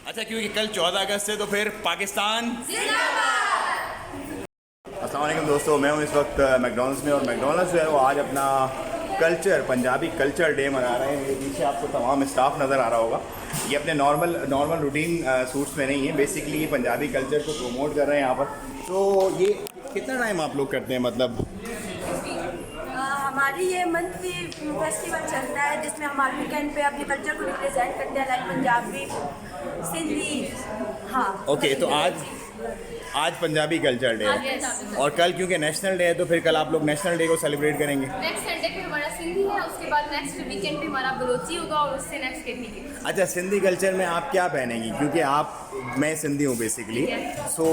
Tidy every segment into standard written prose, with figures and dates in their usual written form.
अच्छा, क्योंकि कल 14 अगस्त है तो फिर पाकिस्तान अस्सलाम वालेकुम दोस्तों, मैं हूँ इस वक्त मैकडॉनल्ड्स में और मैकडॉनल्ड्स जो है वो आज अपना कल्चर, पंजाबी कल्चर डे मना रहे हैं। मेरे पीछे आपको तमाम स्टाफ नज़र आ रहा होगा। ये अपने नॉर्मल रूटीन सूट्स में नहीं है, बेसिकली ये पंजाबी कल्चर को प्रमोट कर रहे हैं यहाँ पर। तो ये कितना टाइम आप लोग करते हैं? मतलब हमारी ये मंथली फेस्टिवल चलता है जिसमें हम हर वीकेंड पे अपने कल्चर को रिप्रेजेंट करते हैं, लाइक पंजाबी, सिंधी। हाँ ओके, तो आज पंजाबी कल्चर डे है और कल क्योंकि नेशनल डे है तो फिर कल आप लोग नेशनल डे को सेलिब्रेट करेंगे। नेक्स्ट संडे पे हमारा सिंधी है, उसके बाद नेक्स्ट वीकेंड पे हमारा बलोची होगा और उससे नेक्स्ट के वीकेंड। अच्छा, सिंधी कल्चर में आप क्या पहनेंगी? क्योंकि मैं सिंधी हूँ बेसिकली, सो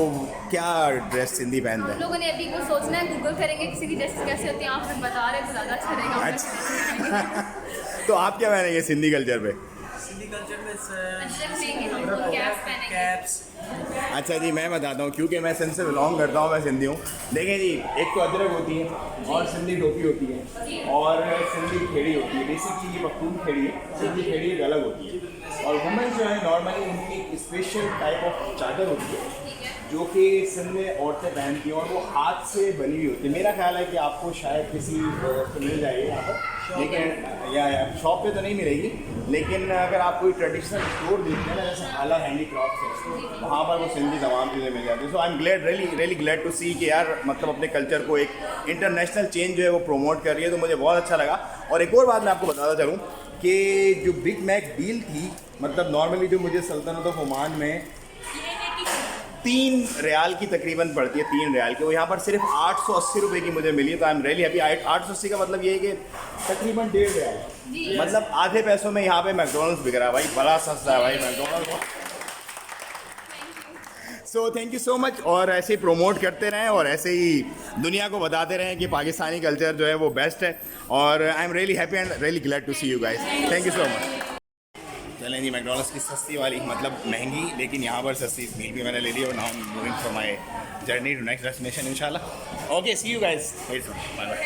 क्या ड्रेस सिंधी पहनते हम हैं? लोगों ने अभी को सोचना है, गूगल करेंगे किसी की ड्रेस कैसे होती है, आप फिर बता रहे हैं तो ज़्यादा अच्छा रहेगा। अच्छा तो आप क्या पहनेंगे सिंधी कल्चर पे? सिंधी कल्चर में कैप्स पहनेंगे। कैप्स। अच्छा जी, मैं बताता हूँ क्योंकि मैं सिंध से बिलोंग करता हूँ, मैं सिंधी हूँ। देखें जी, एक तो अदरक होती है और सिंधी टोपी होती है और सिंधी खेड़ी होती है। बेसिकली ये पख्तून खेड़ी है, सिंधी खेड़ी एक अलग होती है। और वुमेन जो है नॉर्मली उनकी एक स्पेशल टाइप ऑफ चादर होती है जो कि सिंध में औरतें पहनती हैं और वो हाथ से बनी हुई होती है। मेरा ख्याल है कि आपको शायद किसी से मिल जाएगी यहाँ पर, लेकिन या शॉप पे तो नहीं मिलेगी, लेकिन अगर आप कोई ट्रेडिशनल स्टोर देखते हैं ना, जैसे हाला हैंडीक्राफ्ट है, वहाँ पर वो सिंधी तमाम चीज़ें मिल जाती हैं। So I am glad, really glad to see कि यार मतलब अपने कल्चर को एक इंटरनेशनल चेंज जो है वो प्रोमोट कर रही है, तो मुझे बहुत अच्छा लगा। और एक और बात मैं आपको बताता चलूँ कि जो बिग मैक डील थी, मतलब नॉर्मली जो मुझे सल्तनत ऑफ ओमान में 3 रियाल की तकरीबन पड़ती है, 3 रियाल की, वो यहाँ पर सिर्फ 880 रुपये की मुझे मिली है। तो आई एम रियली हैप्पी। 880 का मतलब ये है कि तकरीबन 1.5 रियाल, मतलब आधे पैसों में यहाँ पे मैकडॉनल्ड्स बिक रहा है भाई, बड़ा सस्ता है भाई McDonald's. So thank you so much, और ऐसे ही प्रमोट करते रहें और ऐसे ही दुनिया को बताते रहें कि पाकिस्तानी कल्चर जो है वो बेस्ट है। और I am really happy and really glad to see you guys. Thank you so much. चलें जी, मैकडॉनल्ड्स की सस्ती वाली, मतलब महंगी लेकिन यहाँ पर सस्ती मील भी मैंने ले ली और now I am moving for my journey to next destination इंशाल्लाह। Okay, see you guys. Bye bye.